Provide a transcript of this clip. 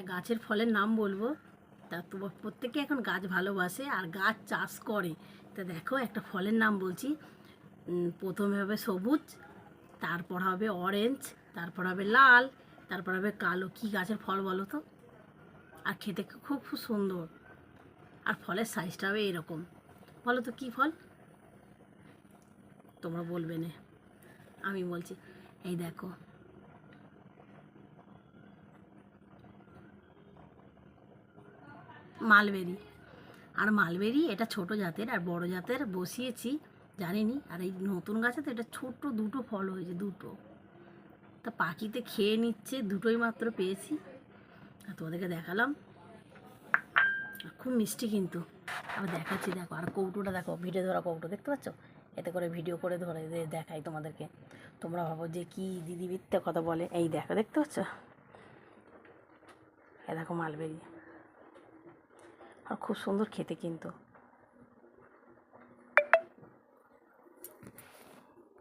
একটা গাছের ফলের নাম বলবো। তা তো প্রত্যেকে এখন গাছ ভালোবাসে আর গাছ চাষ করে। তা দেখো একটা ফলের নাম বলছি। প্রথমে হবে সবুজ, তারপর হবে অরেঞ্জ, তারপর হবে লাল, তারপর হবে কালো। কী গাছের ফল বলো তো? আর খেতে খুব খুব সুন্দর, আর ফলের সাইজটা হবে এরকম। বলো তো কী ফল? তোমরা বলবে না, আমি বলছি। এই দেখো, মালবেরি। আর মালবেরি এটা ছোট জাতের, আর বড় জাতের বসিয়েছি জানিনি। আর এই নতুন গাছে তো এটা ছোট্ট দুটো ফল হয়েছে, দুটো। তা পাখিতে খেয়ে নিচ্ছে, দুটোই মাত্র পেয়েছি আর তোমাদেরকে দেখালাম। খুব মিষ্টি কিন্তু। আবার দেখাচ্ছি, দেখো। আর কৌটোটা দেখো, ভিডিও ধরা কৌটো দেখতে পাচ্ছ? এতে করে ভিডিও করে ধরে দেখাই তোমাদেরকে। তোমরা ভাবো যে কি দিদি মিথ্যে কথা বলে। এই দেখো, দেখতে পাচ্ছ? এই দেখো মালবেরি, আর খুব সুন্দর খেতে কিন্তু।